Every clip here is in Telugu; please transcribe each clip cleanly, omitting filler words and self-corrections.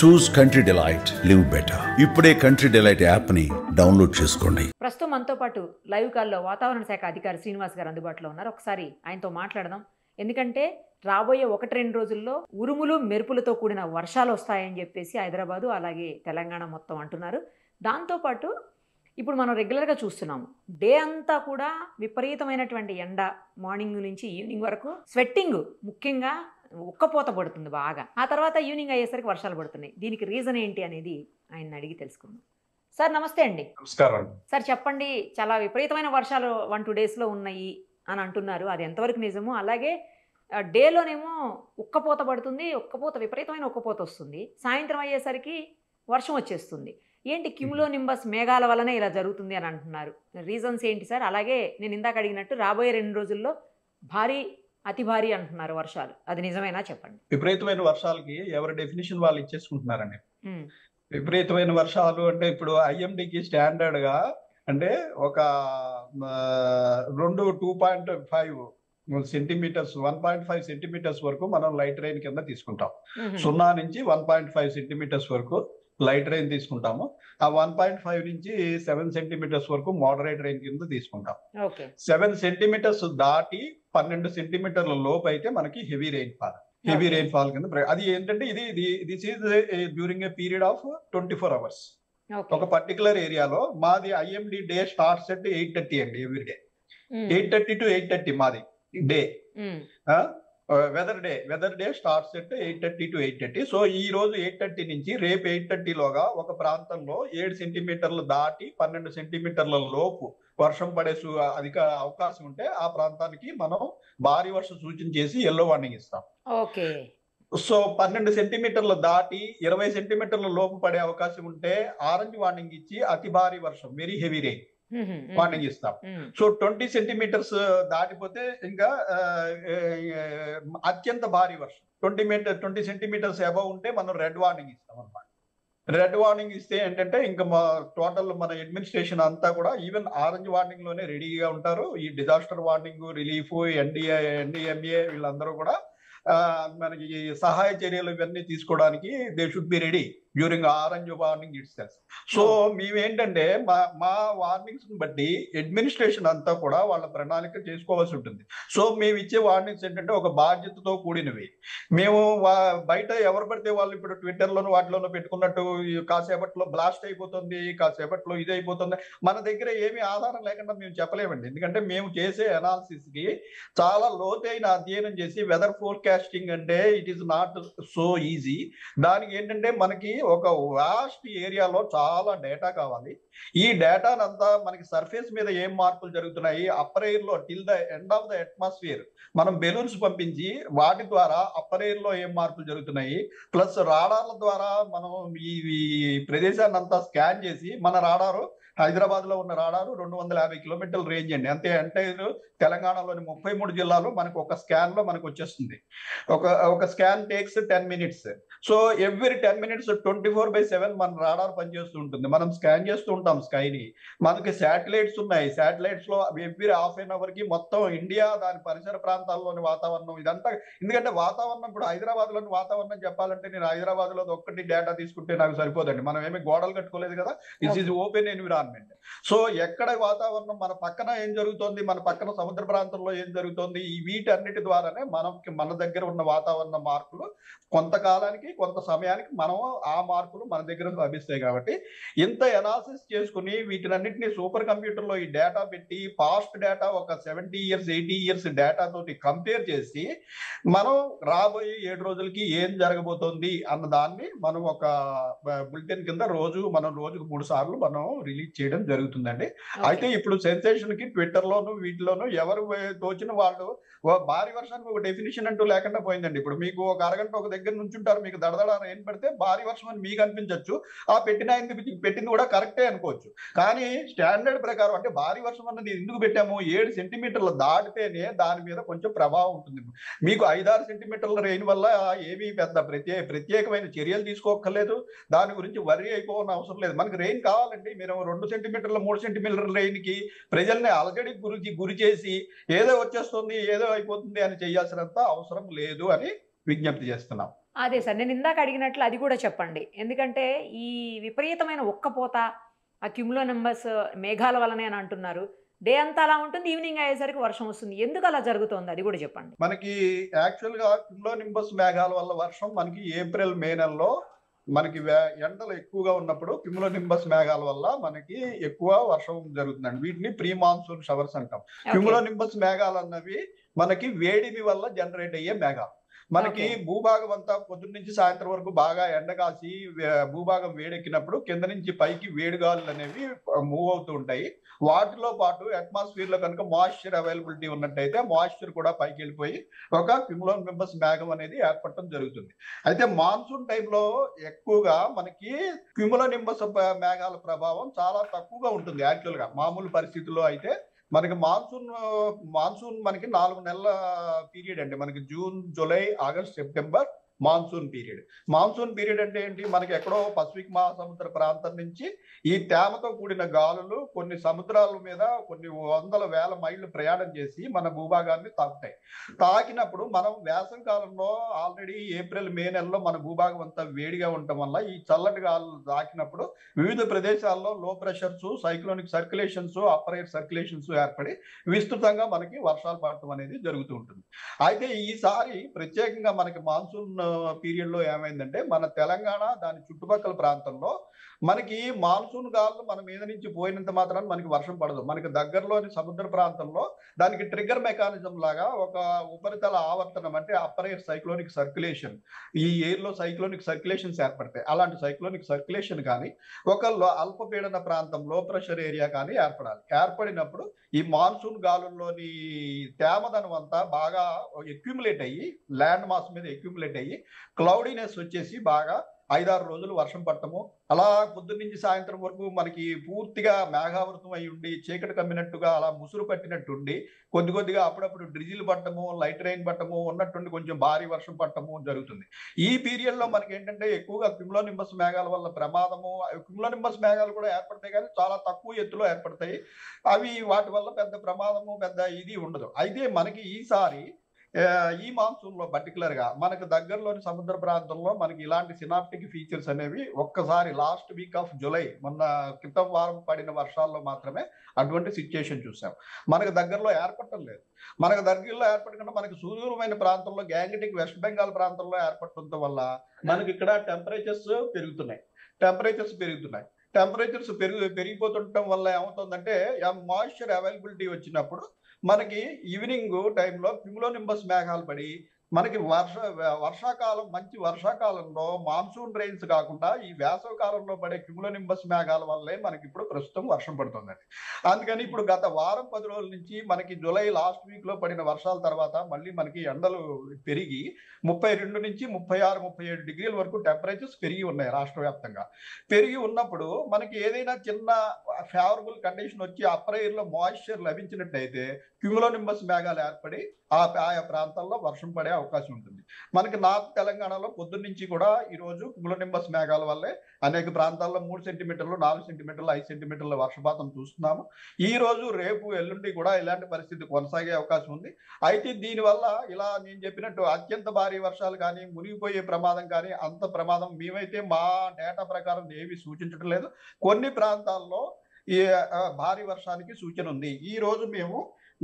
చూస్ కంట్రీ డిలైట్, లివ్ బెటర్. ఇప్పుడే కంట్రీ డిలైట్ యాప్ ని డౌన్లోడ్ చేసుకోండి. ప్రస్తుతం మనతో పాటు లైవ్ కాల్లో వాతావరణ శాఖ అధికారి శ్రీనివాస్ గారు అందుబాటులో ఉన్నారు. ఒకసారి ఆయనతో మాట్లాడదాం. ఎందుకంటే రాబోయే 1-2 రోజుల్లో ఉరుములు మెరుపులతో కూడిన వర్షాలు వస్తాయని చెప్పేసి హైదరాబాదు అలాగే తెలంగాణ మొత్తం అంటున్నారు. దాంతోపాటు ఇప్పుడు మనం రెగ్యులర్గా చూస్తున్నాము, డే అంతా కూడా విపరీతమైనటువంటి ఎండ, మార్నింగ్ నుంచి ఈవినింగ్ వరకు స్వెట్టింగ్, ముఖ్యంగా ఉక్కపోత పడుతుంది బాగా. ఆ తర్వాత ఈవినింగ్ అయ్యేసరికి వర్షాలు పడుతున్నాయి. దీనికి రీజన్ ఏంటి అనేది ఆయన అడిగి తెలుసుకుందాం. సార్ నమస్తే అండి. నమస్కారం సార్ చెప్పండి, చాలా విపరీతమైన వర్షాలు 1-2 డేస్లో ఉన్నాయి అని అంటున్నారు. అది ఎంతవరకు నిజము? అలాగే డేలోనేమో ఉక్కపోత పడుతుంది, విపరీతమైన ఉక్కపోత వస్తుంది. సాయంత్రం అయ్యేసరికి వర్షం వచ్చేస్తుంది. ఏంటి క్యూములో నింబస్ మేఘాల వల్లనే ఇలా జరుగుతుంది అని అంటున్నారు. రీజన్స్ ఏంటి సార్? అలాగే నేను ఇందాక అడిగినట్టు రాబోయే 2 రోజుల్లో భారీ, అతి భారీ అంటున్నారు వర్షాలు. అది నిజమేనా చెప్పండి. విపరీతమైన వర్షాలకి ఎవరి డెఫినేషన్ వాళ్ళు ఇచ్చేసుకుంటున్నారండి. విపరీతమైన వర్షాలు అంటే ఇప్పుడు ఐఎండికి స్టాండర్డ్ గా అంటే ఒక 2.5 సెంటీమీటర్స్ 1.5 సెంటీమీటర్స్ వరకు మనం లైట్ రెయిన్ కింద తీసుకుంటాం. 0 నుంచి 1.5 సెంటీమీటర్స్ వరకు లైట్ రెయిన్ తీసుకుంటాము. ఆ 1.5 నుంచి 7 సెంటీమీటర్స్ వరకు మోడరేట్ రెయిన్ కింద తీసుకుంటాం. 7 సెంటీమీటర్స్ దాటి 12 సెంటీమీటర్ల లోపు అయితే మనకి హెవీ రెయిన్ ఫాల్ కింద. అది ఏంటంటే this is during a period of 24 hours. ఒక పర్టికులర్ ఏరియాలో మాది ఐఎండి డే స్టార్ట్స్ ఎట్ 8:30 అండి. ఎవ్రీ డే 8:30 to 8:30 మాది day. Weather day starts at 8:30 to 8:30. So ఈ రోజు 8:30 నుంచి రేపు 8:30 లోగా ఒక ప్రాంతంలో 7 సెంటీమీటర్లు దాటి 12 సెంటీమీటర్ల లోపు వర్షం పడే అధిక అవకాశం ఉంటే ఆ ప్రాంతానికి మనం భారీ వర్షం సూచన చేసి ఎల్లో వార్నింగ్ ఇస్తాం. సో 12 సెంటీమీటర్లు దాటి 20 సెంటీమీటర్ల లోపు పడే అవకాశం ఉంటే ఆరెంజ్ వార్నింగ్ ఇచ్చి అతి భారీ వర్షం, వెరీ హెవీ రెయిన్ వార్నింగ్ ఇస్తాం. సో 20 సెంటీమీటర్స్ దాటిపోతే ఇంకా అత్యంత భారీ వర్షం, 20 సెంటీమీటర్స్ అబవ్ ఉంటే మనం రెడ్ వార్నింగ్ ఇస్తాం అన్నమాట. రెడ్ వార్నింగ్ ఇస్తే ఏంటంటే ఇంకా టోటల్ మన అడ్మినిస్ట్రేషన్ అంతా కూడా ఈవెన్ ఆరెంజ్ వార్నింగ్ లోనే రెడీగా ఉంటారు. ఈ డిజాస్టర్ వార్నింగ్, రిలీఫ్, ఎన్డీఎంఏ వీళ్ళందరూ కూడా మనకి సహాయ చర్యలు ఇవన్నీ తీసుకోవడానికి they should be ready during orange warning it self. So మేమేంటంటే మా వార్నింగ్స్ బట్టి అడ్మినిస్ట్రేషన్ అంతా కూడా వాళ్ళ ప్రణాళిక చేసుకోవాల్సి ఉంటుంది. సో మేము ఇచ్చే వార్నింగ్స్ ఏంటంటే ఒక బాధ్యతతో కూడినవి. మేము బయట ఎవరు పడితే వాళ్ళు ఇప్పుడు ట్విట్టర్లోనూ వాటిలోనూ పెట్టుకున్నట్టు కాసేపట్లో బ్లాస్ట్ అయిపోతుంది, కాసేపట్లో ఇది అయిపోతుంది, మన దగ్గర ఏమీ ఆధారం లేకుండా మేము చెప్పలేమండి. ఎందుకంటే మేము చేసే అనాలిసిస్ కి చాలా లోతైన అధ్యయనం చేసి వెదర్ ఫోర్కాస్టింగ్ అంటే it is not so easy. దానికి ఏంటంటే మనకి ఒక వాస్ట్ ఏరియాలో చాలా డేటా కావాలి. ఈ డేటానంతా మనకి సర్ఫేస్ మీద ఏం మార్పులు జరుగుతున్నాయి, అప్పర్ ఎయిర్ లో till the end of the atmosphere మనం బెలూన్స్ పంపించి వాటి ద్వారా అప్పర్ ఎయిర్ లో ఏం మార్పులు జరుగుతున్నాయి, ప్లస్ రాడార్ల ద్వారా మనం ఈ ప్రదేశాన్ని అంతా స్కాన్ చేసి, మన రాడారు హైదరాబాద్ లో ఉన్న రాడారు 250 కిలోమీటర్ల రేంజ్ అండి. అంతే అంటే తెలంగాణలోని 33 జిల్లాలు మనకు ఒక స్కాన్ లో మనకు వచ్చేస్తుంది. ఒక scan takes 10 minutes. So every 10 minutes 24/7 మన రాడార్ పనిచేస్తూ ఉంటుంది. మనం స్కాన్ చేస్తూ ఉంటాం స్కైని. మనకి శాటిలైట్స్ ఉన్నాయి. శాటిలైట్స్ లో ఎవ్రీ హాఫ్ అన్ అవర్ కి మొత్తం ఇండియా, దాని పరిసర ప్రాంతాల్లోని వాతావరణం ఇదంతా. ఎందుకంటే వాతావరణం ఇప్పుడు హైదరాబాద్ లోని వాతావరణం చెప్పాలంటే నేను హైదరాబాద్ లో ఒక్కటి డేటా తీసుకుంటే నాకు సరిపోదండి. మనం ఏమి గోడలు కట్టుకోలేదు కదా. It is open environment. So ఎక్కడ వాతావరణం, మన పక్కన ఏం జరుగుతుంది, మన పక్కన సముద్ర ప్రాంతంలో ఏం జరుగుతుంది, ఈ వీటన్నిటి ద్వారానే మన దగ్గర ఉన్న వాతావరణ మార్పులు కొంతకాలానికి, కొంత సమయానికి మనం ఆ మార్పులు మన దగ్గర లభిస్తాయి. కాబట్టి ఇంత అనాలిసిస్ చేసుకుని వీటినన్నింటినీ సూపర్ కంప్యూటర్ లో ఈ డేటా పెట్టి, పాస్ట్ డేటా ఒక 70 ఇయర్స్ 80 ఇయర్స్ డేటా తోటి కంపేర్ చేసి మనం రాబోయే 7 రోజులకి ఏం జరగబోతోంది అన్న దాన్ని మనం ఒక బులెటిన్ కింద రోజుకు 3 సార్లు మనం రిలీజ్ చేయడం జరుగుతుందండి. అయితే ఇప్పుడు సెన్సేషన్ కి ట్విట్టర్ లోను వీటిలోను ఎవరు తోచిన వాళ్ళు భారీ వర్షానికి ఒక డెఫినేషన్ అంటూ లేకుండా పోయిందండి. ఇప్పుడు మీకు ఒక అరగంట ఒక దగ్గర నుంచుంటారు, మీకు దడదడ ఏం పడితే భారీ వర్షం అని మీకు అనిపించవచ్చు. ఆ పెట్టింది కూడా కరెక్టే అనుకోవచ్చు. కానీ స్టాండర్డ్ ప్రకారం అంటే భారీ వర్షం అన్నది ఎందుకు పెట్టాము, 7 సెంటీమీటర్లు దాటితేనే దాని మీద కొంచెం ప్రభావం ఉంటుంది. మీకు 5-6 సెంటీమీటర్ల రెయిన్ వల్ల ఏమీ పెద్ద ప్రత్యేకమైన చర్యలు తీసుకోక్కర్లేదు. దాని గురించి వర్రీ అయిపోవడం అవసరం లేదు. మనకి రెయిన్ కావాలండి. మీరు 2 సెంటీమీటర్ల 3 సెంటీమీటర్ల రెయిన్ కి ప్రజల్ని అలజడి గురి చేసి ఏదో వచ్చేస్తుంది, ఏదో అయిపోతుంది అని చేయాల్సినంత అవసరం లేదు అని విజ్ఞప్తి చేస్తున్నాం. అదే సార్, నేను ఇందాక అడిగినట్లు అది కూడా చెప్పండి. ఎందుకంటే ఈ విపరీతమైన ఉక్కపోత, ఆ క్యుములో నింబస్ మేఘాల వల్లనే అని అంటున్నారు. డే అంతా అలా ఉంటుంది, ఈవినింగ్ అయ్యేసరికి వర్షం వస్తుంది. ఎందుకు అలా జరుగుతోంది అది కూడా చెప్పండి? మనకి యాక్చువల్‌గా క్యుములో నింబస్ మేఘాల వల్ల వర్షం మనకి ఏప్రిల్, మే నెలలో మనకి ఎండలు ఎక్కువగా ఉన్నప్పుడు క్యుములో నింబస్ మేఘాల వల్ల మనకి ఎక్కువ వర్షం జరుగుతుందండి. వీటిని ప్రీ మాన్సూన్ షవర్స్ అంటాం. ఓకే. క్యుములో నింబస్ మేఘాలు అన్నవి మనకి వేడిమి వల్ల జనరేట్ అయ్యే మేఘాలు. మనకి ఓకే. భూభాగం అంతా పొద్దున్న నుంచి సాయంత్రం వరకు బాగా ఎండ కాసి భూభాగం వేడెక్కినప్పుడు కింద నుంచి పైకి వేడిగాలులు అనేవి మూవ్ అవుతూ ఉంటాయి. వాటిలో పాటు అట్మాస్ఫియర్ లో కనుక మాయిశ్చర్ అవైలబిలిటీ ఉన్నట్టయితే మాయిశ్చర్ కూడా పైకి వెళ్ళిపోయి ఒక క్యుములో నింబస్ మేఘం అనేది ఏర్పడటం జరుగుతుంది. అయితే మాన్సూన్ టైంలో ఎక్కువగా మనకి క్యుములో నింబస్ మేఘాల ప్రభావం చాలా తక్కువగా ఉంటుంది. యాక్చువల్ గా మామూలు పరిస్థితుల్లో అయితే మనకి మాన్సూన్ మనకి 4 నెలల పీరియడ్ అండి. మనకి June, July, August, September monsoon period. Monsoon period అంటే ఏంటి? మనకి ఎక్కడో పసిఫిక్ మహాసముద్ర ప్రాంతం నుంచి ఈ తేమతో కూడిన గాలులు కొన్ని సముద్రాల మీద కొన్ని వందల వేల మైళ్ళు ప్రయాణం చేసి మన భూభాగాన్ని తాకుతాయి. తాకినప్పుడు మనం వేసవి కాలంలో ఆల్రెడీ ఏప్రిల్, మే నెలలో మన భూభాగం అంతా వేడిగా ఉండటం వల్ల ఈ చల్లటి గాలులు తాకినప్పుడు వివిధ ప్రదేశాల్లో low pressures, cyclonic circulations, upper air circulations ఏర్పడి విస్తృతంగా మనకి వర్షాలు పడటం అనేది జరుగుతూ ఉంటుంది. అయితే ఈసారి ప్రత్యేకంగా మనకి మాన్సూన్ పీరియడ్ లో ఏమైందంటే మన తెలంగాణ దాని చుట్టుపక్కల ప్రాంతంలో మనకి మాన్సూన్ గాలులు మన మీద నుంచి పోయినంత మాత్రాన మనకి వర్షం పడదు. మనకి దగ్గరలోని సముద్ర ప్రాంతంలో దానికి ట్రిగ్గర్ మెకానిజం లాగా ఒక ఉపరితల ఆవర్తనం అంటే అప్పర్ ఎయిర్ సైక్లోనిక్ సర్క్యులేషన్, ఈ ఎయిర్ లో సైక్లోనిక్ సర్క్యులేషన్స్ ఏర్పడతాయి. అలాంటి సైక్లోనిక్ సర్క్యులేషన్ కానీ ఒక అల్పపీడన ప్రాంతం, లో ప్రెషర్ ఏరియా కానీ ఏర్పడాలి. ఏర్పడినప్పుడు ఈ మాన్సూన్ గాలుల్లోని తేమదనం అంతా బాగా అక్యుములేట్ అయ్యి ల్యాండ్ మాస్ మీద అక్యుములేట్ అయ్యి క్లౌడీనెస్ వచ్చేసి బాగా 5-6 రోజులు వర్షం పడటము, అలా పొద్దున్న నుంచి సాయంత్రం వరకు మనకి పూర్తిగా మేఘావృతం అయి ఉండి చీకటి కమ్మినట్టుగా అలా ముసురు పట్టినట్టుండి కొద్దిగా అప్పుడప్పుడు డ్రిజిల్ పట్టము, లైట్ రైన్ పట్టము, ఉన్నట్టుండి కొంచెం భారీ వర్షం పట్టము జరుగుతుంది. ఈ పీరియడ్ లో మనకి ఏంటంటే ఎక్కువగా క్యుములో నింబస్ మేఘాల వల్ల ప్రమాదము, క్యుములో నింబస్ మేఘాలు కూడా ఏర్పడతాయి కానీ చాలా తక్కువ ఎత్తులో ఏర్పడతాయి. అవి వాటి వల్ల పెద్ద ప్రమాదము, పెద్ద ఇది ఉండదు. అయితే మనకి ఈసారి ఈ మాన్సూన్ లో పర్టికులర్ గా మనకు దగ్గరలోని సముద్ర ప్రాంతంలో మనకి ఇలాంటి సినాప్టిక్ ఫీచర్స్ అనేవి ఒక్కసారి లాస్ట్ వీక్ ఆఫ్ జూలై, మొన్న క్రితం వారం పడిన వర్షాల్లో మాత్రమే అటువంటి సిచ్యుయేషన్ చూసాం. మనకు దగ్గరలో ఏర్పడటం లేదు. మనకు దగ్గరలో ఏర్పడకుండా మనకి సుదూరమైన ప్రాంతంలో గ్యాంగటిక్ వెస్ట్ బెంగాల్ ప్రాంతంలో ఏర్పడటం వల్ల మనకి ఇక్కడ టెంపరేచర్స్ పెరుగుతున్నాయి. టెంపరేచర్స్ పెరిగిపోతుండటం వల్ల ఏమవుతుందంటే మాయిశ్చర్ అవైలబిలిటీ వచ్చినప్పుడు మనకి ఈవినింగ్ టైంలో క్యుములో నింబస్ మేఘాలు పడి మనకి వర్షాకాలం, మంచి వర్షాకాలంలో మాన్సూన్ రెయిన్స్ కాకుండా ఈ వేసవి కాలంలో పడే క్యుములో నింబస్ మేఘాల వల్లే మనకి ఇప్పుడు ప్రస్తుతం వర్షం పడుతుందండి. అందుకని ఇప్పుడు గత వారం 10 రోజుల నుంచి మనకి జూలై లాస్ట్ వీక్ లో పడిన వర్షాల తర్వాత మళ్ళీ మనకి ఎండలు పెరిగి 32 నుంచి 36, 37 డిగ్రీల వరకు టెంపరేచర్స్ పెరిగి ఉన్నాయి రాష్ట్ర వ్యాప్తంగా. పెరిగి ఉన్నప్పుడు మనకి ఏదైనా చిన్న ఫేవరబుల్ కండిషన్ వచ్చి అప్పర్ ఎయిర్ లో మాయిశ్చర్ లభించినట్టయితే క్యుములో నింబస్ మేఘాలు ఏర్పడి ఆయా ప్రాంతాల్లో వర్షం పడే అవకాశం ఉంటుంది. మనకి నార్త్ తెలంగాణలో పొద్దున్న నుంచి కూడా ఈ రోజు క్యుములో నింబస్ మేఘాల వల్లే అనేక ప్రాంతాల్లో 3 సెంటీమీటర్లు, 4 సెంటీమీటర్లు, 5 సెంటీమీటర్ల వర్షపాతం చూస్తున్నాము. ఈ రోజు, రేపు, ఎల్లుండి కూడా ఇలాంటి పరిస్థితి కొనసాగే అవకాశం ఉంది. అయితే దీనివల్ల ఇలా నేను చెప్పినట్టు అత్యంత భారీ వర్షాలు కానీ, మునిగిపోయే ప్రమాదం కానీ, అంత ప్రమాదం మేమైతే మా డేటా ప్రకారం ఏవి సూచించడం లేదు. కొన్ని ప్రాంతాల్లో ఈ భారీ వర్షానికి సూచన ఉంది. ఈ రోజు మేము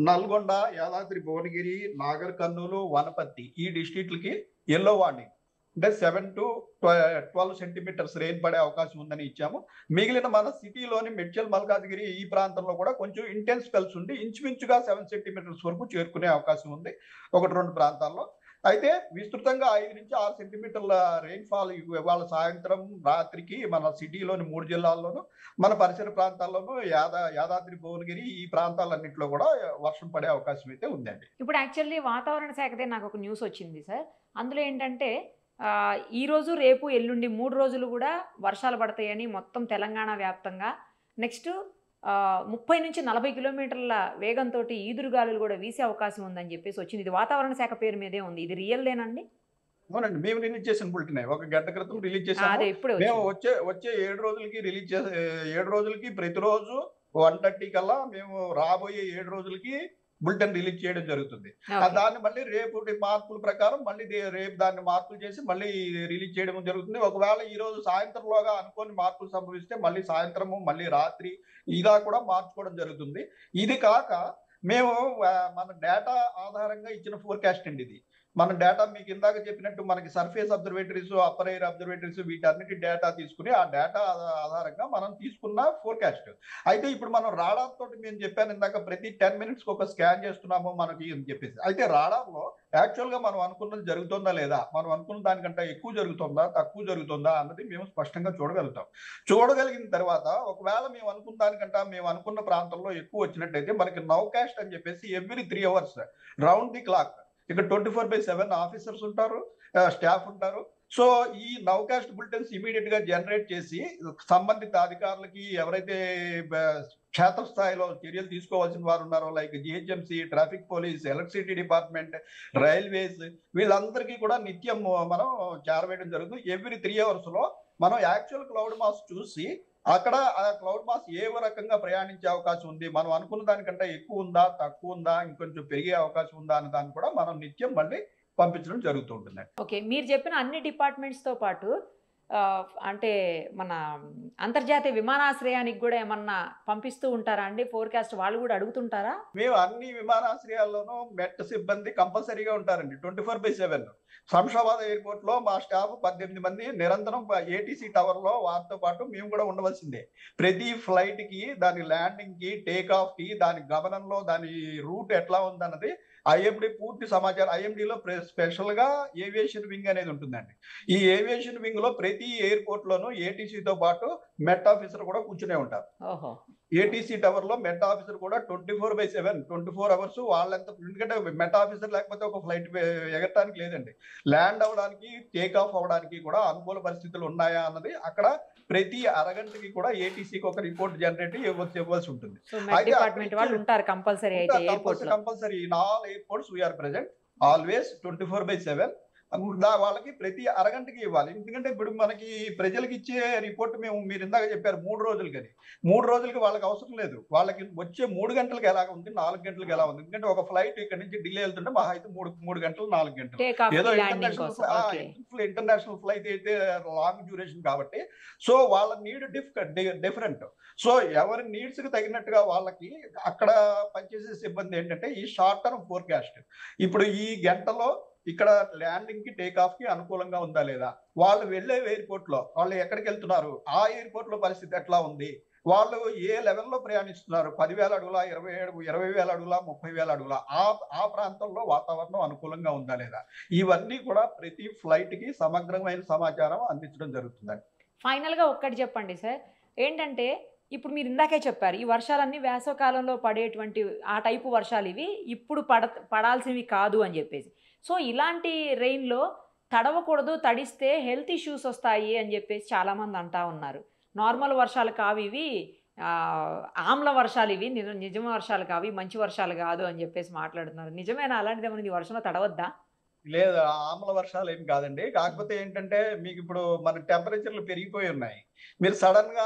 నల్గొండ, యాదాద్రి భువనగిరి, నాగర్ కర్నూలు, వనపర్తి ఈ డిస్ట్రిక్ట్లకి ఎల్లో వార్నింగ్ అంటే 7 to 12 సెంటీమీటర్స్ రెయిన్ పడే అవకాశం ఉందని ఇచ్చాము. మిగిలిన మన సిటీలోని మెడ్చల్, మల్కాజ్గిరి ఈ ప్రాంతంలో కూడా కొంచెం ఇంటెన్స్ స్పెల్స్ ఉండి ఇంచుమించుగా 7 సెంటీమీటర్స్ వరకు చేరుకునే అవకాశం ఉంది 1-2 ప్రాంతాల్లో. అయితే విస్తృతంగా 5 నుంచి 6 సెంటీమీటర్ల రెయిన్ఫాల్ ఇవాళ సాయంత్రం, రాత్రికి మన సిటీలోని 3 జిల్లాల్లోనూ, మన పరిసర ప్రాంతాల్లోనూ, యాదాద్రి భువనగిరి ఈ ప్రాంతాలన్నింటిలో కూడా వర్షం పడే అవకాశం అయితే ఉందండి. ఇప్పుడు యాక్చువల్లీ వాతావరణ శాఖదే నాకు ఒక న్యూస్ వచ్చింది సార్. అందులో ఏంటంటే ఈ రోజు, రేపు, ఎల్లుండి 3 రోజులు కూడా వర్షాలు పడతాయని మొత్తం తెలంగాణ వ్యాప్తంగా. నెక్స్ట్ 30 నుంచి 40 కిలోమీటర్ల వేగంతో ఈదురుగాలులు కూడా వీసే అవకాశం ఉందని చెప్పేసి వచ్చింది. ఇది వాతావరణ శాఖ పేరు మీదే ఉంది. ఇది రియల్దేనండి? అవునండి, మేము రిలీజ్ చేసిన బులెటిన్ 1 గంట క్రితం రిలీజ్ చేసాము. అదే ఇప్పుడు మేము వచ్చే 7 రోజులకి రిలీజ్ చేసే 7 రోజులకి ప్రతిరోజు 1:30 కల్లా మేము రాబోయే 7 రోజులకి బులెటిన్ రిలీజ్ చేయడం జరుగుతుంది. దాన్ని మళ్ళీ రేపు మార్పుల ప్రకారం మళ్ళీ రేపు దాన్ని మార్పులు చేసి మళ్ళీ రిలీజ్ చేయడం జరుగుతుంది. ఒకవేళ ఈ రోజు సాయంత్రంలోగా అనుకోని మార్పులు సంభవిస్తే మళ్ళీ సాయంత్రము మళ్ళీ రాత్రి ఇలా కూడా మార్చుకోవడం జరుగుతుంది. ఇది కాక మేము మన డేటా ఆధారంగా ఇచ్చిన ఫోర్కాస్ట్ అండి ఇది. మన డేటా మీకు ఇందాక చెప్పినట్టు మనకి surface observatories, upper air observatories వీటన్నిటి డేటా తీసుకుని ఆ డేటా ఆధారంగా మనం తీసుకున్న ఫోర్కాస్ట్. అయితే ఇప్పుడు మనం రాడార్ తోటి మేము చెప్పాను ఇందాక ప్రతి 10 minutes ఒక స్కాన్ చేస్తున్నాము మనకి అని చెప్పేసి. అయితే రాడార్ లో యాక్చువల్ గా మనం అనుకున్నది జరుగుతుందా లేదా, మనం అనుకున్న దానికంటే ఎక్కువ జరుగుతుందా తక్కువ జరుగుతుందా అన్నది మేము స్పష్టంగా చూడగలుగుతాం. చూడగలిగిన తర్వాత ఒకవేళ మేము అనుకున్న దానికంటే మేము అనుకున్న ప్రాంతంలో ఎక్కువ వచ్చినట్టయితే మనకి నౌకాస్ట్ అని చెప్పేసి every 3 hours round the clock ఇక్కడ 24/7 ఆఫీసర్స్ ఉంటారు, స్టాఫ్ ఉంటారు. సో ఈ నౌకాస్ట్ బులెటిన్స్ ఇమీడియట్ గా జనరేట్ చేసి సంబంధిత అధికారులకి ఎవరైతే క్షేత్రస్థాయిలో చర్యలు తీసుకోవాల్సిన వారు ఉన్నారో like GHMC, traffic police, electricity department, railways వీళ్ళందరికీ కూడా నిత్యం మనం చేరవేయడం జరుగుతుంది. ఎవ్రీ 3 hours లో మనం యాక్చువల్ క్లౌడ్ మాస్ చూసి అక్కడ ఆ క్లౌడ్ మాస్ ఏ రకంగా ప్రయాణించే అవకాశం ఉంది, మనం అనుకున్న దానికంటే ఎక్కువ ఉందా తక్కువ ఉందా ఇంకొంచెం పెరిగే అవకాశం ఉందా అనే దాన్ని కూడా మనం నిత్యం మళ్ళీ పంపించడం జరుగుతుంటుంది. ఓకే, మీరు చెప్పిన అన్ని డిపార్ట్మెంట్స్ తో పాటు అంటే మన అంతర్జాతీయ విమానాశ్రయానికి కూడా ఏమన్నా పంపిస్తూ ఉంటారా అండి ఫోర్కాస్ట్? వాళ్ళు కూడా అడుగుతుంటారా? మేము అన్ని విమానాశ్రయాల్లోనూ మెట్ సిబ్బంది కంపల్సరీగా ఉంటారండి 24/7. శంషాబాద్ ఎయిర్పోర్ట్ లో మా స్టాఫ్ 18 మంది నిరంతరం ఏటీసీ టవర్ లో వారితో పాటు మేము కూడా ఉండవలసిందే. ప్రతి ఫ్లైట్ కి దాని ల్యాండింగ్ కి టేక్ ఆఫ్ కి దాని గమనంలో దాని రూట్ ఎట్లా ఉందన్నది ఐఎండి పూర్తి సమాచారం. ఐఎండిలో స్పెషల్ గా ఏవియేషన్ వింగ్ అనేది ఉంటుందండి. ఈ ఏవియేషన్ వింగ్ లో ప్రతి ఎయిర్పోర్ట్ లోనూ ఏటీసీతో పాటు మెట్ ఆఫీసర్ కూడా కూర్చునే ఉంటారు. ఏటీసీ టవర్ లో మెట్ ఆఫీసర్ కూడా 24/7 24 hours వాళ్ళంతా, ఎందుకంటే మెట్ ఆఫీసర్ లేకపోతే ఒక ఫ్లైట్ ఎగరటానికి లేదండి. ల్యాండ్ అవడానికి టేక్ ఆఫ్ అవడానికి కూడా అనుకూల పరిస్థితులు ఉన్నాయా అన్నది అక్కడ ప్రతి అరగంటకి కూడా ఏటీసీకి ఒక రిపోర్ట్ జనరేట్ ఇవ్వాల్సి ఉంటుంది. Compulsory in all airports we are present always 24/7. వాళ్ళకి ప్రతి అరగంటకి ఇవ్వాలి. ఎందుకంటే ఇప్పుడు మనకి ప్రజలకు ఇచ్చే రిపోర్ట్ మీరు ఇందాక చెప్పారు 3 రోజులకి, అది 3 రోజులకి వాళ్ళకి అవసరం లేదు. వాళ్ళకి వచ్చే 3 గంటలకు ఎలా ఉంది, 4 గంటలకు ఎలా ఉంది. ఎందుకంటే ఒక ఫ్లైట్ ఇక్కడ నుంచి ఢిల్లీ వెళ్తుంటే మహా అయితే 3 గంటలు 4 గంటలు. ఏదో ఇంటర్నేషనల్ ఫ్లైట్ అయితే లాంగ్ డ్యూరేషన్ కాబట్టి సో వాళ్ళ నీడ్ డిఫరెంట్. సో ఎవరి నీడ్స్ కి తగినట్టుగా వాళ్ళకి అక్కడ పనిచేసే సిబ్బంది ఏంటంటే ఈ షార్ట్ టర్మ్ ఫోర్కాస్ట్, ఇప్పుడు ఈ గంటలో ఇక్కడ ల్యాండింగ్ కి టేక్ ఆఫ్ కి అనుకూలంగా ఉందా లేదా, వాళ్ళు వెళ్లే ఎయిర్పోర్ట్ లో వాళ్ళు ఎక్కడికి వెళ్తున్నారు, ఆ ఎయిర్పోర్ట్ లో పరిస్థితి ఎట్లా ఉంది, వాళ్ళు ఏ లెవెల్లో ప్రయాణిస్తున్నారు, 10,000 అడుగుల, 20,000 అడుగుల, 30,000 అడుగుల, ఆ ప్రాంతంలో వాతావరణం అనుకూలంగా ఉందా లేదా, ఇవన్నీ కూడా ప్రతి ఫ్లైట్ కి సమగ్రమైన సమాచారం అందించడం జరుగుతుందండి. ఫైనల్ గా ఒక్కటి చెప్పండి సార్, ఏంటంటే ఇప్పుడు మీరు ఇందాకే చెప్పారు ఈ వర్షాలన్నీ వేసవకాలంలో పడేటువంటి ఆ టైపు వర్షాలు ఇవి, ఇప్పుడు పడాల్సినవి కాదు అని చెప్పేసి. సో ఇలాంటి రెయిన్లో తడవకూడదు, తడిస్తే హెల్త్ ఇష్యూస్ వస్తాయి అని చెప్పేసి చాలామంది అంటా ఉన్నారు. నార్మల్ వర్షాలు కావు ఇవి, ఆమ్ల వర్షాలు ఇవి, నిజమ వర్షాలు కావు, మంచి వర్షాలు కాదు అని చెప్పేసి మాట్లాడుతున్నారు. నిజమేనా? అలాంటిది ఏమైనా ఈ వర్షంలో తడవద్దా? లేదు, ఆమ్ల వర్షాలు ఏం కాదండి. కాకపోతే ఏంటంటే మీకు ఇప్పుడు మన టెంపరేచర్లు పెరిగిపోయి ఉన్నాయి. మీరు సడన్ గా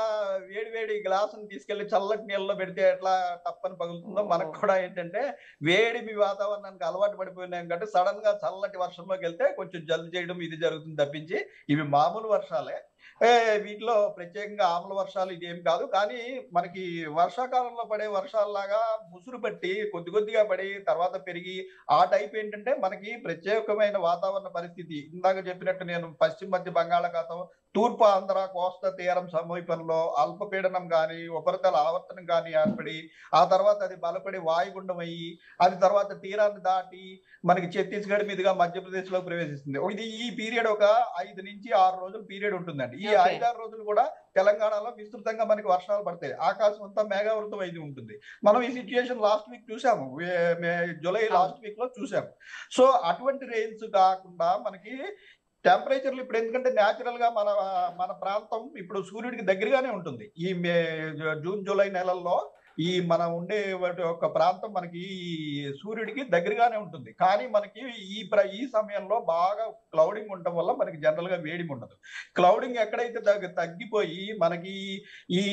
వేడి గ్లాసుని తీసుకెళ్లి చల్లటి నీళ్ళలో పెడితే ఎట్లా తప్పని పగులుతుందో మనకు కూడా ఏంటంటే వేడి మీ వాతావరణానికి అలవాటు పడిపోయినాం కాబట్టి సడన్ గా చల్లటి వర్షంలోకి వెళ్తే కొంచెం జల్లు చేయడం ఇది జరుగుతుంది తప్పించి ఇవి మామూలు వర్షాలే. వీటిలో ప్రత్యేకంగా ఆమ్ల వర్షాలు ఇదేం కాదు. కానీ మనకి వర్షాకాలంలో పడే వర్షాలలాగా ముసురు పట్టి కొద్దిగా పడి తర్వాత పెరిగి ఆ టైప్ ఏంటంటే మనకి ప్రత్యేకమైన వాతావరణ పరిస్థితి. ఇందాక చెప్పినట్టు నేను పశ్చిమ మధ్య బంగాళాఖాతం, తూర్పు ఆంధ్ర కోస్తా తీరం సమీపంలో అల్పపీడనం కానీ ఉపరితల ఆవర్తనం కానీ ఏర్పడి ఆ తర్వాత అది బలపడి వాయుగుండం అయ్యి అది తర్వాత తీరాన్ని దాటి మనకి ఛత్తీస్గఢ్ మీదుగా మధ్యప్రదేశ్ లో ప్రవేశిస్తుంది. ఇది ఈ పీరియడ్ ఒక 5 నుంచి 6 రోజుల పీరియడ్ ఉంటుందండి. ఈ 5-6 రోజులు కూడా తెలంగాణలో విస్తృతంగా మనకి వర్షాలు పడతాయి, ఆకాశం అంతా మేఘావృతం అయి ఉంటుంది. మనం ఈ సిచ్యుయేషన్ లాస్ట్ వీక్ చూసాము, జూలై లాస్ట్ వీక్ లో చూసాము. సో అటువంటి రెయిన్స్ కాకుండా మనకి టెంపరేచర్లు ఇప్పుడు ఎందుకంటే న్యాచురల్ గా మన ప్రాంతం ఇప్పుడు సూర్యుడికి దగ్గరగానే ఉంటుంది. ఈ జూన్ జూలై నెలల్లో ఈ మనం ఉండే వాటి యొక్క ప్రాంతం మనకి సూర్యుడికి దగ్గరగానే ఉంటుంది. కానీ మనకి ఈ సమయంలో బాగా క్లౌడింగ్ ఉండటం వల్ల మనకి జనరల్ గా వేడి ఉండదు. క్లౌడింగ్ ఎక్కడైతే తగ్గిపోయి మనకి ఈ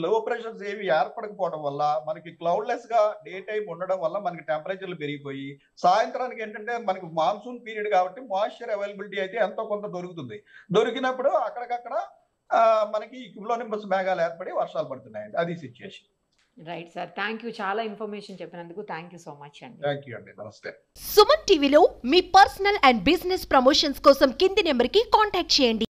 లో ప్రెషర్స్ ఏవి ఏర్పడకపోవడం వల్ల మనకి క్లౌడ్లెస్ గా డే టైం ఉండడం వల్ల మనకి టెంపరేచర్లు పెరిగిపోయి సాయంత్రానికి ఏంటంటే మనకి మాన్సూన్ పీరియడ్ కాబట్టి మాయిశ్చర్ అవైలబిలిటీ అయితే ఎంతో కొంత దొరుకుతుంది. దొరికినప్పుడు అక్కడికక్కడ మనకి క్యూములోనింబస్ మేఘాలు ఏర్పడి వర్షాలు పడుతున్నాయండి. అది situation. Right sir, thank you. చాలా ఇన్ఫర్మేషన్ చెప్పినందుకు థ్యాంక్ యూ సో మచ్ అండి. థ్యాంక్ యూ అండి. నమస్తే. సుమన్ టీవీలో మీ పర్సనల్ అండ్ బిజినెస్ ప్రమోషన్స్ కోసం కింది నెంబర్కి కాంటాక్ట్ చేయండి.